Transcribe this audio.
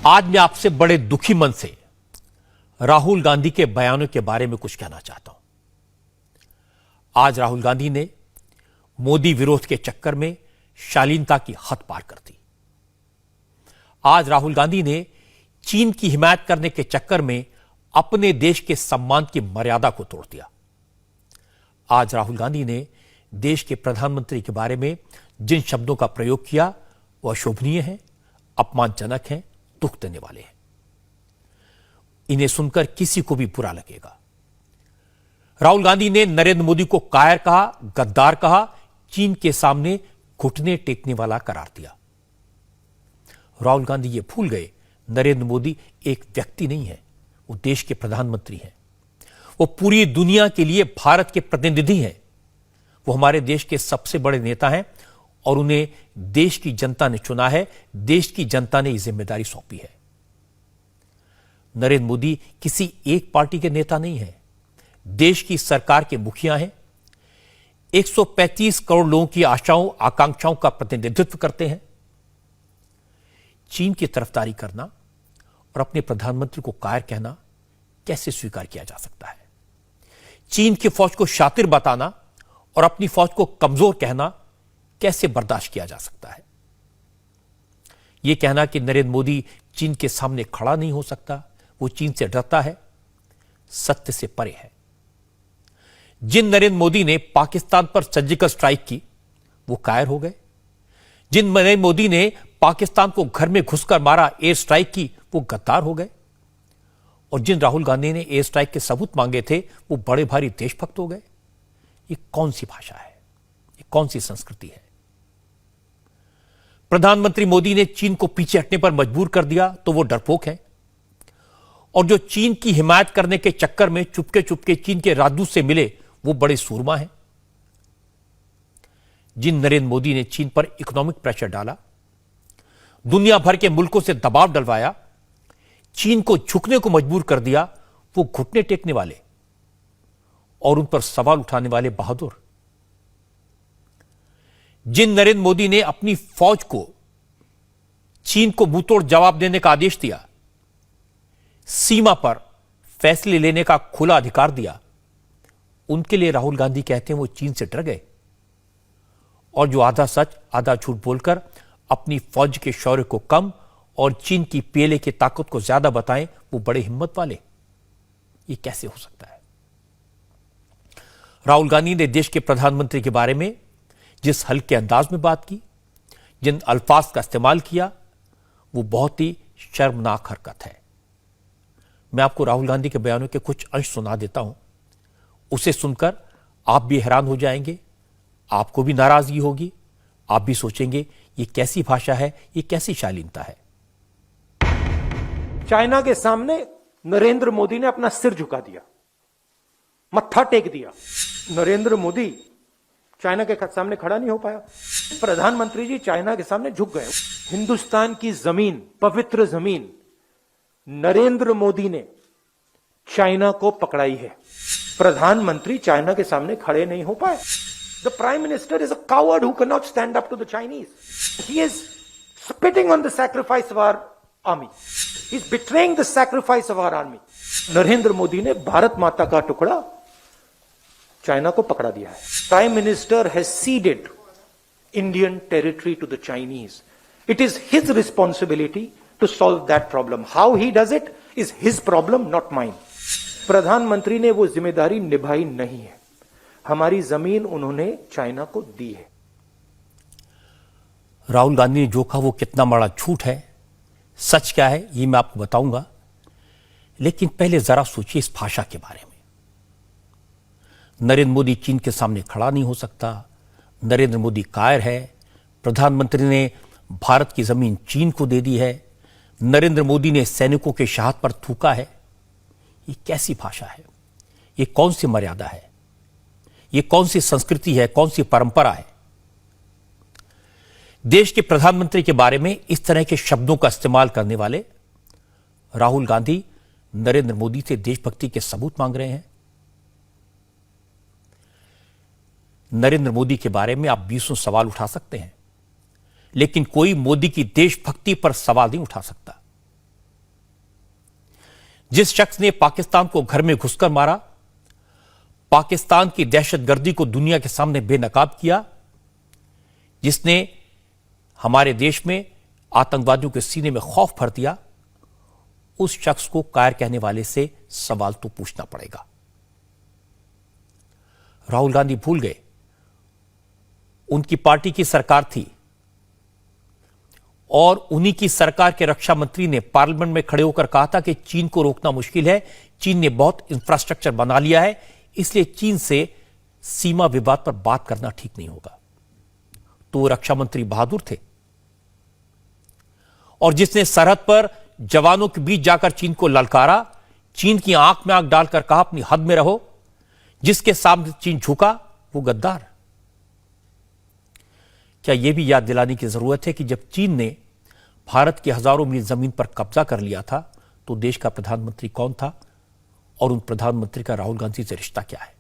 आज मैं आपसे बड़े दुखी मन से राहुल गांधी के बयानों के बारे में कुछ कहना चाहता हूं। आज राहुल गांधी ने मोदी विरोध के चक्कर में शालीनता की हद पार कर दी। आज राहुल गांधी ने चीन की हिमायत करने के चक्कर में अपने देश के सम्मान की मर्यादा को तोड़ दिया। आज राहुल गांधी ने देश के प्रधानमंत्री के बारे में जिन शब्दों का प्रयोग किया वह अशोभनीय है, अपमानजनक है, दुख देने वाले हैं। इन्हें सुनकर किसी को भी बुरा लगेगा। राहुल गांधी ने नरेंद्र मोदी को कायर कहा, गद्दार कहा, चीन के सामने घुटने टेकने वाला करार दिया। राहुल गांधी ये भूल गए, नरेंद्र मोदी एक व्यक्ति नहीं है, वो देश के प्रधानमंत्री हैं। वो पूरी दुनिया के लिए भारत के प्रतिनिधि हैं। वो हमारे देश के सबसे बड़े नेता हैं और उन्हें देश की जनता ने चुना है, देश की जनता ने ये जिम्मेदारी सौंपी है। नरेंद्र मोदी किसी एक पार्टी के नेता नहीं है, देश की सरकार के मुखिया हैं। 135 करोड़ लोगों की आशाओं आकांक्षाओं का प्रतिनिधित्व करते हैं। चीन की तरफदारी करना और अपने प्रधानमंत्री को कायर कहना कैसे स्वीकार किया जा सकता है? चीन की फौज को शातिर बताना और अपनी फौज को कमजोर कहना कैसे बर्दाश्त किया जा सकता है? यह कहना कि नरेंद्र मोदी चीन के सामने खड़ा नहीं हो सकता, वो चीन से डरता है, सत्य से परे है। जिन नरेंद्र मोदी ने पाकिस्तान पर सर्जिकल स्ट्राइक की वो कायर हो गए। जिन नरेंद्र मोदी ने पाकिस्तान को घर में घुसकर मारा, एयर स्ट्राइक की, वो गद्दार हो गए। और जिन राहुल गांधी ने एयर स्ट्राइक के सबूत मांगे थे वो बड़े भारी देशभक्त हो गए। ये कौन सी भाषा है? ये कौन सी संस्कृति है? प्रधानमंत्री मोदी ने चीन को पीछे हटने पर मजबूर कर दिया तो वो डरपोक है, और जो चीन की हिमायत करने के चक्कर में चुपके चुपके चीन के राजदूत से मिले वो बड़े सूरमा हैं। जिन नरेंद्र मोदी ने चीन पर इकोनॉमिक प्रेशर डाला, दुनिया भर के मुल्कों से दबाव डलवाया, चीन को झुकने को मजबूर कर दिया, वो घुटने टेकने वाले और उन पर सवाल उठाने वाले बहादुर। जिन नरेंद्र मोदी ने अपनी फौज को चीन को मुंहतोड़ जवाब देने का आदेश दिया, सीमा पर फैसले लेने का खुला अधिकार दिया, उनके लिए राहुल गांधी कहते हैं वो चीन से डर गए। और जो आधा सच आधा झूठ बोलकर अपनी फौज के शौर्य को कम और चीन की पीएलए की ताकत को ज्यादा बताएं, वो बड़े हिम्मत वाले। ये कैसे हो सकता है? राहुल गांधी ने देश के प्रधानमंत्री के बारे में जिस हल्के अंदाज में बात की, जिन अल्फाज का इस्तेमाल किया, वो बहुत ही शर्मनाक हरकत है। मैं आपको राहुल गांधी के बयानों के कुछ अंश सुना देता हूं। उसे सुनकर आप भी हैरान हो जाएंगे, आपको भी नाराजगी होगी, आप भी सोचेंगे ये कैसी भाषा है, ये कैसी शालीनता है। चाइना के सामने नरेंद्र मोदी ने अपना सिर झुका दिया, मत्था टेक दिया। नरेंद्र मोदी चाइना के सामने खड़ा नहीं हो पाया। प्रधानमंत्री जी चाइना के सामने झुक गए। हिंदुस्तान की जमीन, पवित्र जमीन, नरेंद्र मोदी ने चाइना को पकड़ाई है। प्रधानमंत्री चाइना के सामने खड़े नहीं हो पाए। The prime minister is a coward who can not stand up to the Chinese. He is spitting on the sacrifice of our army. He is betraying the sacrifice of our army. Narendra Modi ने भारत माता का टुकड़ा China को पकड़ा दिया है। Prime minister has ceded Indian territory to the Chinese. It is his responsibility to solve that problem. How he does it is his problem, not mine. प्रधानमंत्री ने वो जिम्मेदारी निभाई नहीं है। हमारी जमीन उन्होंने चाइना को दी है। राहुल गांधी ने जो कहा वो कितना बड़ा झूठ है, सच क्या है, ये मैं आपको बताऊंगा। लेकिन पहले जरा सोचिए इस भाषा के बारे में। नरेंद्र मोदी चीन के सामने खड़ा नहीं हो सकता, नरेंद्र मोदी कायर है, प्रधानमंत्री ने भारत की जमीन चीन को दे दी है, नरेंद्र मोदी ने सैनिकों के शहादत पर थूका है। ये कैसी भाषा है? ये कौन सी मर्यादा है? ये कौन सी संस्कृति है? कौन सी परंपरा है? देश के प्रधानमंत्री के बारे में इस तरह के शब्दों का इस्तेमाल करने वाले राहुल गांधी नरेंद्र मोदी से देशभक्ति के सबूत मांग रहे हैं। नरेंद्र मोदी के बारे में आप बीसों सवाल उठा सकते हैं, लेकिन कोई मोदी की देशभक्ति पर सवाल नहीं उठा सकता। जिस शख्स ने पाकिस्तान को घर में घुसकर मारा, पाकिस्तान की दहशतगर्दी को दुनिया के सामने बेनकाब किया, जिसने हमारे देश में आतंकवादियों के सीने में खौफ भर दिया, उस शख्स को कायर कहने वाले से सवाल तो पूछना पड़ेगा। राहुल गांधी भूल गए उनकी पार्टी की सरकार थी और उन्हीं की सरकार के रक्षा मंत्री ने पार्लियामेंट में खड़े होकर कहा था कि चीन को रोकना मुश्किल है, चीन ने बहुत इंफ्रास्ट्रक्चर बना लिया है, इसलिए चीन से सीमा विवाद पर बात करना ठीक नहीं होगा। तो वो रक्षा मंत्री बहादुर थे और जिसने सरहद पर जवानों के बीच जाकर चीन को ललकारा, चीन की आंख में आंख डालकर कहा अपनी हद में रहो, जिसके सामने चीन झुका वो गद्दार। क्या यह भी याद दिलाने की जरूरत है कि जब चीन ने भारत की हजारों मील जमीन पर कब्जा कर लिया था तो देश का प्रधानमंत्री कौन था और उन प्रधानमंत्री का राहुल गांधी से रिश्ता क्या है?